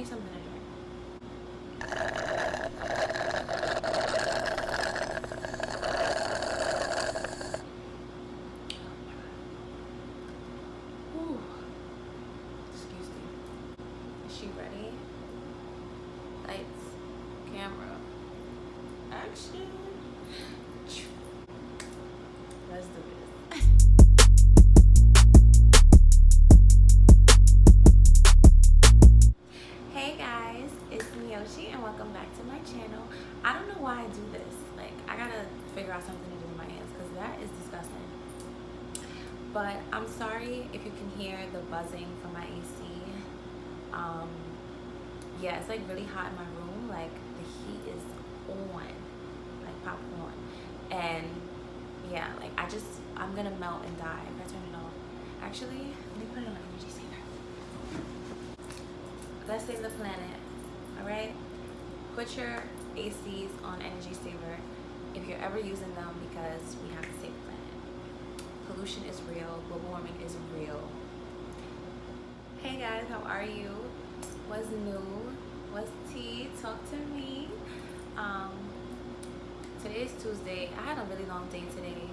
need something to drink. Ooh. Excuse me. Is she ready? Lights, camera, action. Let's do this. Hey guys, it's Miyoshi and welcome back to my channel. I don't know why I do this. Like, I gotta figure out something to do with my hands because that is disgusting. But I'm sorry if you can hear the buzzing from my AC. Yeah, it's like really hot in my room. Like the heat is on, like popcorn. And yeah, like I'm gonna melt and die if I turn it off. Actually, let me put it on energy saver. Let's save the planet, all right? Put your ACs on energy saver if you're ever using them because we have to save the planet. Pollution is real, global warming is real. Hey guys, how are you? What's new? What's tea? Talk to me. Today is Tuesday. I had a really long day today.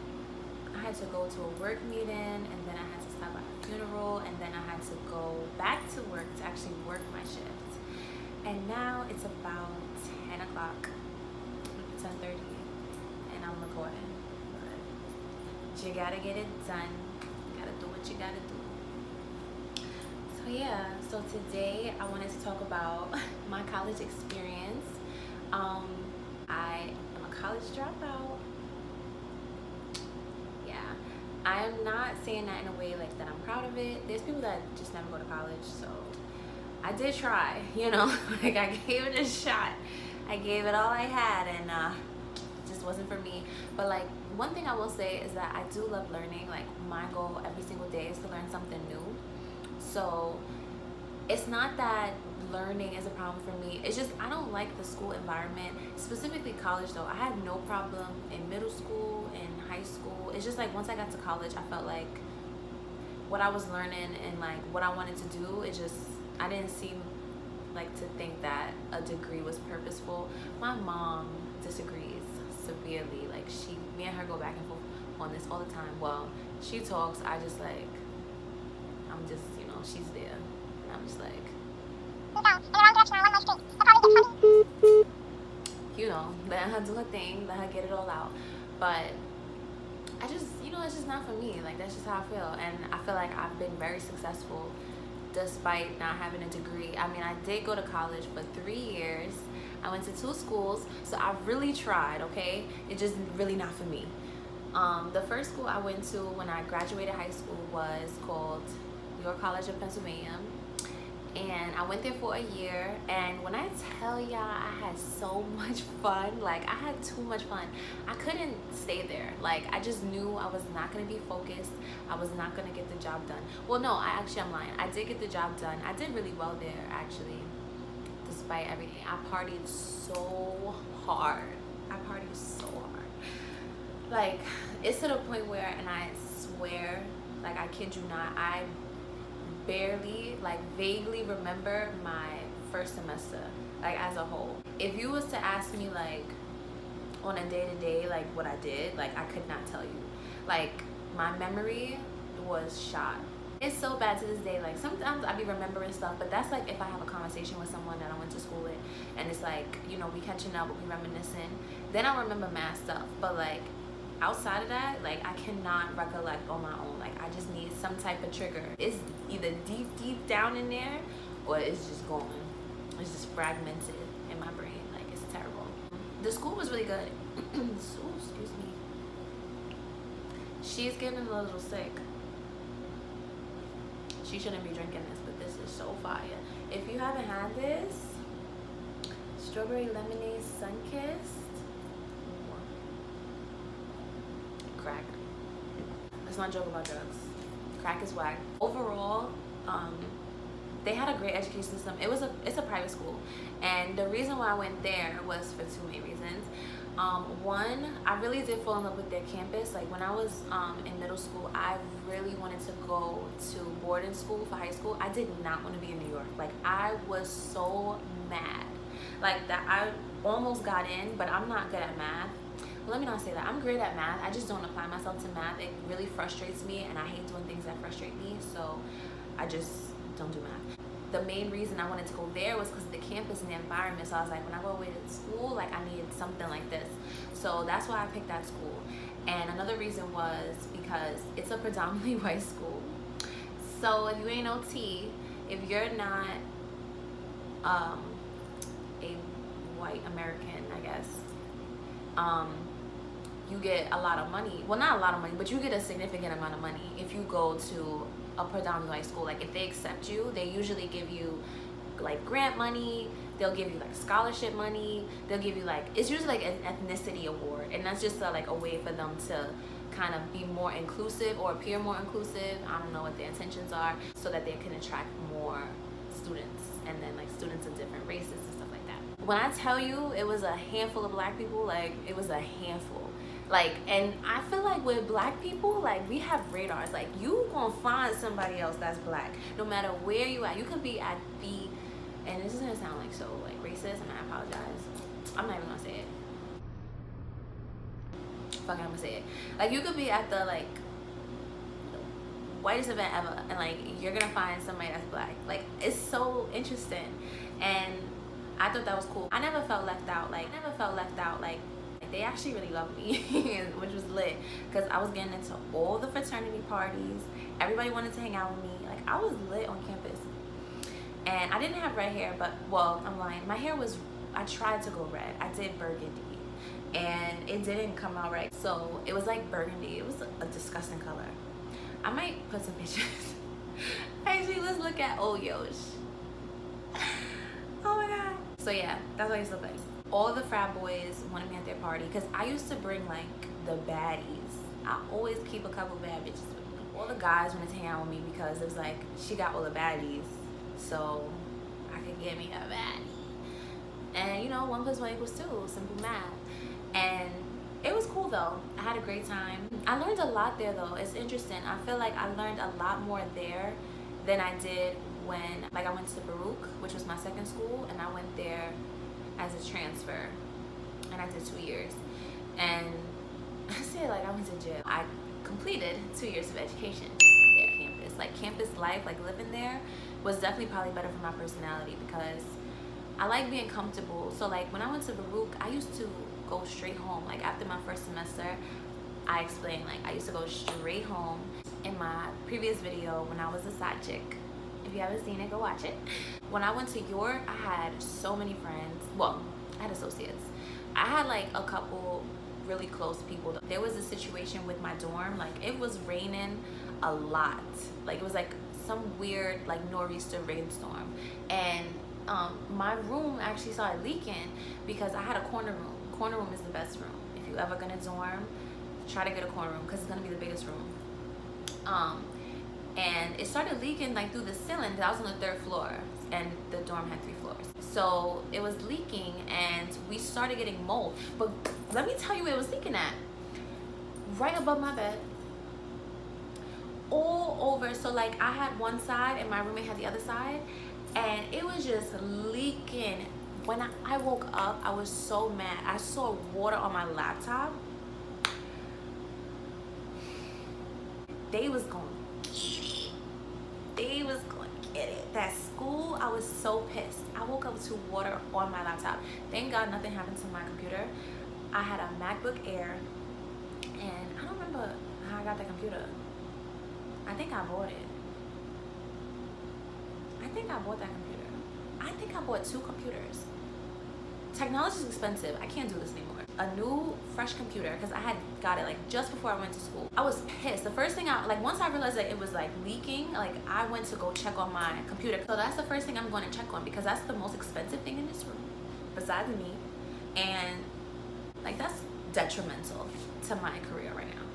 I had to go to a work meeting and then I had to stop at a funeral and then I had to go back to work to actually work my shift. And now it's about 10 o'clock, 10:30, and I'm recording. But you gotta get it done. You gotta do what you gotta do. So yeah, so today I wanted to talk about my college experience. I am a college dropout. Yeah, I am not saying that in a way like that I'm proud of it. There's people that just never go to college, so I did try, you know, like I gave it a shot. I gave it all I had and it just wasn't for me. But like one thing I will say is that I do love learning. Like my goal every single day is to learn something new. So it's not that learning is a problem for me. It's just I don't like the school environment, specifically college though. I had no problem in middle school, in high school. It's just like once I got to college, I felt like what I was learning and like what I wanted to do, I didn't seem like to think that a degree was purposeful. My mom disagrees severely. Like me and her go back and forth on this all the time. Well, she talks, I'm just, you know, she's there. And I'm just like, you know, let her do her thing, let her get it all out. But I just, you know, it's just not for me. Like, that's just how I feel. And I feel like I've been very successful despite not having a degree. I mean, I did go to college for 3 years. I went to 2 schools, so I really tried, okay? It's just really not for me. The first school I went to when I graduated high school was called York College of Pennsylvania. And I went there for a year, and when I tell y'all I had so much fun, like I had too much fun. I couldn't stay there. Like I just knew I was not going to be focused. I was not going to get the job done. Well, no, I'm lying. I did get the job done. I did really well there, actually, despite everything. I partied so hard. Like, it's to the point where, and I swear, like I kid you not, I barely, like vaguely remember my first semester, like as a whole. If you was to ask me like on a day-to-day like what I did, like I could not tell you. Like my memory was shot. It's so bad to this day. Like sometimes I be remembering stuff, but that's like if I have a conversation with someone that I went to school with and it's like, you know, we catching up, we reminiscing, then I remember mad stuff. But like outside of that, like I cannot recollect on my own. Like I just need some type of trigger. It's either deep down in there or it's just gone. It's just fragmented in my brain. Like it's terrible. The school was really good. Ooh, excuse me. She's getting a little sick. She shouldn't be drinking this, but this is so fire. If you haven't had this, strawberry lemonade sun-kissed. Crack. Let's not joke about drugs. Crack is whack. Overall, they had a great education system. It's a private school, and the reason why I went there was for 2 main reasons. One, I really did fall in love with their campus. Like when I was in middle school, I really wanted to go to boarding school for high school. I did not want to be in New York. Like I was so mad, like that I almost got in, but I'm not good at math. Well, let me not say that. I'm great at math. I just don't apply myself to math. It really frustrates me, and I hate doing things that frustrate me. So I just don't do math. The main reason I wanted to go there was because of the campus and the environment. So I was like, when I go away to school, like I needed something like this. So that's why I picked that school. And another reason was because it's a predominantly white school. So if you ain't OT, if you're not a white American, I guess, you get a lot of money. Well, not a lot of money, but you get a significant amount of money if you go to a predominantly white school. Like if they accept you, they usually give you like grant money, they'll give you like scholarship money, they'll give you like, it's usually like an ethnicity award, and that's just like a way for them to kind of be more inclusive or appear more inclusive. I don't know what their intentions are, so that they can attract more students, and then like students of different races and stuff like that. When I tell you it was a handful of black people, like it was a handful. Like, and I feel like with black people, like we have radars. Like you gonna find somebody else that's black, no matter where you at. You could be at the, and this is gonna sound like so like racist, and I apologize. I'm not even gonna say it. Fuck, I'm gonna say it. Like you could be at the like whitest event ever, and like you're gonna find somebody that's black. Like it's so interesting, and I thought that was cool. I never felt left out. Like they actually really loved me, which was lit, because I was getting into all the fraternity parties. Everybody wanted to hang out with me. Like I was lit on campus, and I didn't have red hair, but well, I'm lying. My hair was, I tried to go red. I did burgundy, and it didn't come out right. So it was like burgundy. It was a disgusting color. I might put some pictures. Actually, let's look at old Yosh. Oh my god. So yeah, that's what I used to look like. All the frat boys wanted me at their party, because I used to bring like the baddies. I always keep a couple bad bitches with me. All the guys wanted to hang out with me because it was like, she got all the baddies, so I could get me a baddie. And you know, 1 + 1 = 2, simple math. And it was cool though. I had a great time. I learned a lot there though. It's interesting. I feel like I learned a lot more there than I did when, like, I went to Baruch, which was my second school, and I went there as a transfer, and I did 2 years. And I say like I went to jail. I completed 2 years of education there at campus. Like campus life, like living there, was definitely probably better for my personality, because I like being comfortable. So like when I went to Baruch, I used to go straight home. Like after my first semester, I explained, like I used to go straight home. In my previous video, when I was a side chick, if you haven't seen it, go watch it. When I went to York, I had so many friends. Well, I had associates. I had like a couple really close people. There was a situation with my dorm, like it was raining a lot. Like it was like some weird like nor'easter rainstorm, and my room actually started leaking because I had a corner room. Corner room is the best room. If you ever gonna dorm, try to get a corner room, because it's gonna be the biggest room. And it started leaking like through the ceiling. I was on the 3rd floor, and the dorm had 3 floors. So it was leaking, and we started getting mold. But let me tell you where it was leaking at. Right above my bed. All over. So like I had one side, and my roommate had the other side, and it was just leaking. When I woke up, I was so mad. I saw water on my laptop. They was going to get it. They was going to get it. That school, I was so pissed. I woke up to water on my laptop. Thank God nothing happened to my computer. I had a MacBook Air, and I don't remember how I got that computer. I think I bought it. I think I bought that computer. I think I bought 2 computers. Technology is expensive. I can't do this anymore. A new, fresh computer, because I had got it like just before I went to school. I was pissed. The first thing once I realized that it was like leaking, like I went to go check on my computer. So that's the first thing I'm going to check on, because that's the most expensive thing in this room, besides me. And like that's detrimental to my career right now.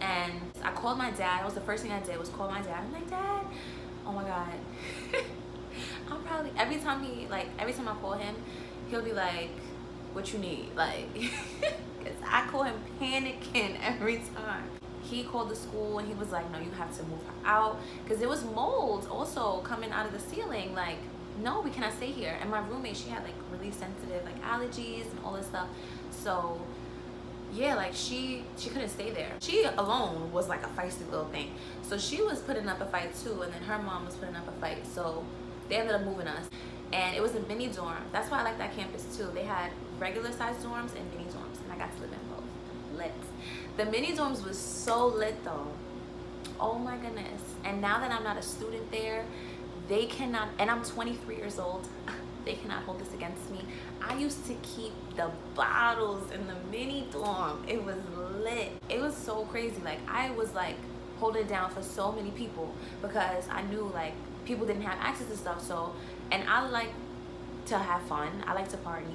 And I called my dad. That was the first thing I did, was call my dad. I'm like, Dad, oh my God. I'm probably, every time I call him, he'll be like, what you need, like, because I call him panicking every time. He called the school and he was like, no, you have to move her out, because there was mold also coming out of the ceiling. Like, no, we cannot stay here. And my roommate, she had like really sensitive like allergies and all this stuff. So yeah, like she couldn't stay there. She alone was like a feisty little thing. So she was putting up a fight too, and then her mom was putting up a fight. So they ended up moving us. And it was a mini dorm. That's why I like that campus too. They had regular sized dorms and mini dorms, and I got to live in both. Lit. The mini dorms was so lit though. Oh my goodness. And now that I'm not a student there, they cannot, and I'm 23 years old, they cannot hold this against me. I used to keep the bottles in the mini dorm. It was lit. It was so crazy. Like, I was like holding it down for so many people because I knew like people didn't have access to stuff. So, and I like to have fun. I like to party.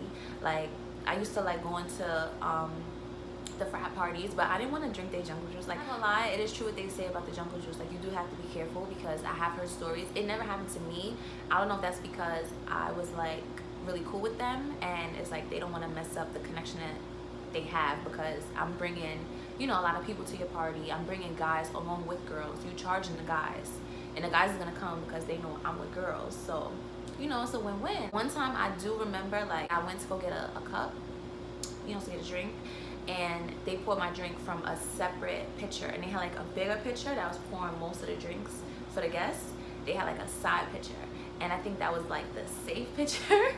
Like, I used to like going to the frat parties, but I didn't want to drink their jungle juice. Like, I'm not gonna lie, it is true what they say about the jungle juice. Like, you do have to be careful, because I have heard stories. It never happened to me. I don't know if that's because I was like really cool with them, and it's like they don't want to mess up the connection that they have, because I'm bringing, you know, a lot of people to your party. I'm bringing guys along with girls. You're charging the guys, and the guys are gonna come because they know I'm with girls. So, you know, it's a win-win. One time I do remember, like, I went to go get a cup, you know, to get a drink, and they poured my drink from a separate pitcher, and they had like a bigger pitcher that was pouring most of the drinks for the guests. They had like a side pitcher, and I think that was like the safe pitcher,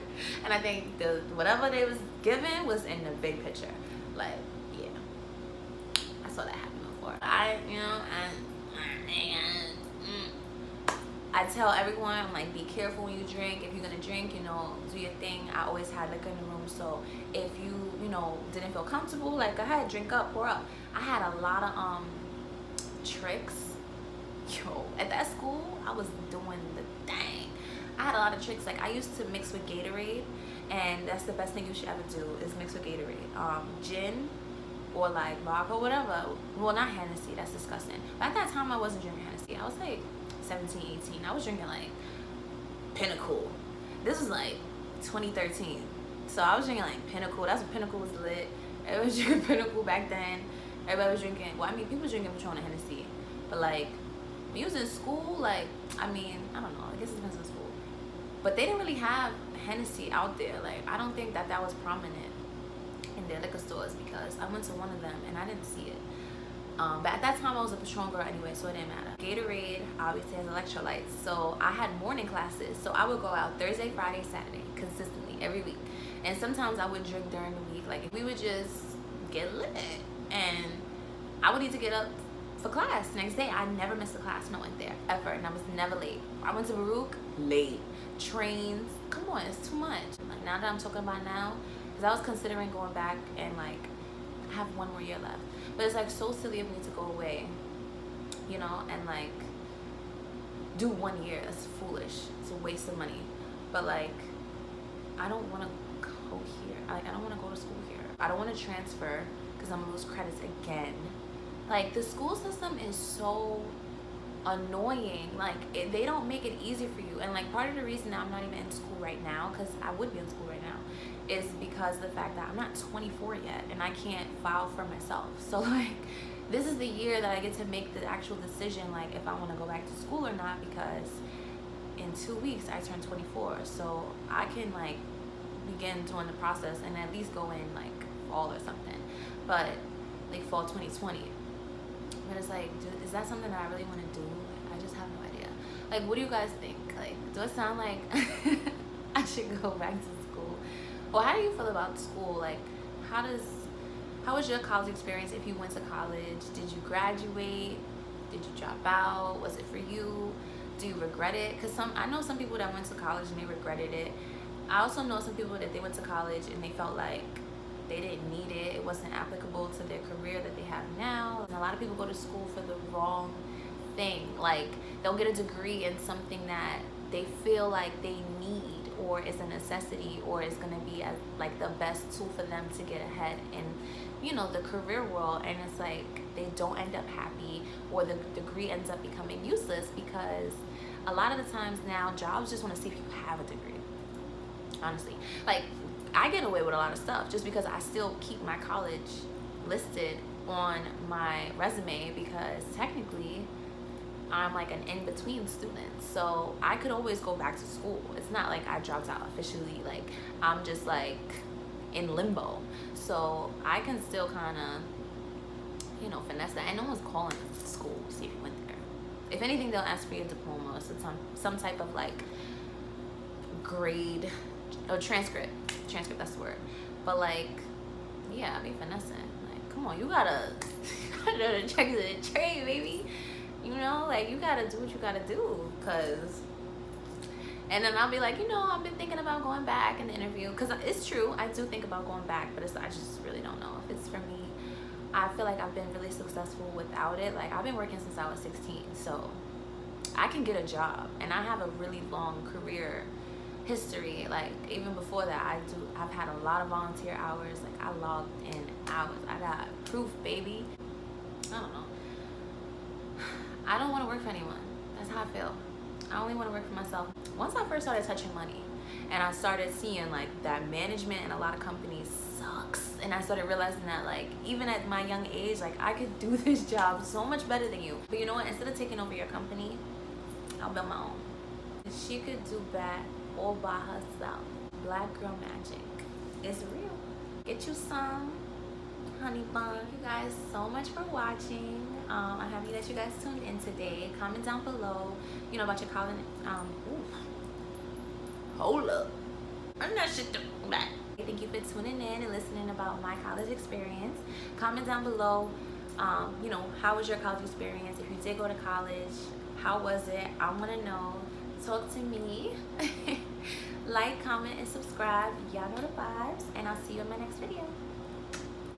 and I think the whatever they was given was in the big pitcher. Like, yeah, I saw that happen before. I tell everyone, I'm like, be careful when you drink. If you're gonna drink, you know, do your thing. I always had liquor in the room, so if you know, didn't feel comfortable, like, go ahead, drink up, pour up. I had a lot of tricks. Yo, at that school, I was doing the thing. I had a lot of tricks. Like, I used to mix with Gatorade, and that's the best thing you should ever do, is mix with Gatorade. Gin or like vodka or whatever. Well, not Hennessy, that's disgusting. But at that time, I wasn't drinking Hennessy. I was like 17, 18. I was drinking like Pinnacle. This was like 2013. So I was drinking like Pinnacle. That's when Pinnacle was lit. Everybody was drinking Pinnacle back then. Everybody was drinking, well, I mean, people was drinking Patron and Hennessy. But like, when you was in school, like, I mean, I don't know. I guess it depends on school. But they didn't really have Hennessy out there. Like, I don't think that was prominent in their liquor stores, because I went to one of them and I didn't see it. But at that time I was a Patron girl anyway, so it didn't matter. Gatorade obviously has electrolytes, so I had morning classes, so I would go out Thursday, Friday, Saturday consistently every week. And sometimes I would drink during the week. Like, we would just get lit, and I would need to get up for class the next day. I never missed a class when I went there, ever, and I was never late. I went to Baruch, late. Trains, come on, it's too much. Like, now that I'm talking about now, because I was considering going back and like I have one more year left, but it's like so silly of me to go away, you know, and like do 1 year. That's foolish. It's a waste of money. But like, I don't want to go here. I don't want to go to school here. I don't want to transfer because I'm gonna lose credits again. Like, the school system is so annoying. Like, they don't make it easy for you. And like, part of the reason that I'm not even in school right now, because I would be in school right now, is because of the fact that I'm not 24 yet and I can't file for myself. So like, this is the year that I get to make the actual decision, like, if I want to go back to school or not, because in 2 weeks I turn 24, so I can like begin doing the process and at least go in like fall or something, but like fall 2020. But it's like, is that something that I really want to do? Like, I just have no idea. Like, what do you guys think? Like, do it sound like I should go back to school? Well, how do you feel about school? Like, how was your college experience? If you went to college, did you graduate? Did you drop out? Was it for you? Do you regret it? Because I know some people that went to college and they regretted it. I also know some people that they went to college and they felt like they didn't need it. It wasn't applicable to their career that they have now. And a lot of people go to school for the wrong thing. Like, they'll get a degree in something that they feel like they need, or is a necessity, or is going to be as like the best tool for them to get ahead in, you know, the career world. And it's like, they don't end up happy, or the degree ends up becoming useless, because a lot of the times now jobs just want to see if you have a degree. Honestly, like, I get away with a lot of stuff just because I still keep my college listed on my resume, because technically I'm like an in-between student, so I could always go back to school. It's not like I dropped out officially, like I'm just like in limbo, so I can still kind of, you know, finesse that. And no one's calling school to see if you went there. If anything, they'll ask for your diploma or some type of like grade or transcript, that's the word. But like, yeah, I be finessing. Like, come on, you gotta check the trade, baby. You know, like, you gotta do what you gotta do, cause. And then I'll be like, you know, I've been thinking about going back in the interview, because it's true, I do think about going back, but I just really don't know if it's for me. I feel like I've been really successful without it. Like, I've been working since I was 16, so I can get a job, and I have a really long career history. Like, even before that, I've had a lot of volunteer hours. Like, I logged in hours. I got proof, baby. I don't know. I don't want to work for anyone. That's how I feel. I only want to work for myself. Once I first started touching money and I started seeing like that management in a lot of companies sucks, and I started realizing that, like, even at my young age, like, I could do this job so much better than you. But you know what? Instead of taking over your company, I'll build my own. She could do that all by herself. Black girl magic. It's real. Get you some, honey bun. Thank you guys so much for watching. I'm happy that you guys tuned in today. Comment down below, you know, about your college. Hold up. I'm not shit back. Thank you for tuning in and listening about my college experience. Comment down below, you know, how was your college experience? If you did go to college, how was it? I want to know. Talk to me. Like, comment, and subscribe. Y'all know the vibes. And I'll see you in my next video.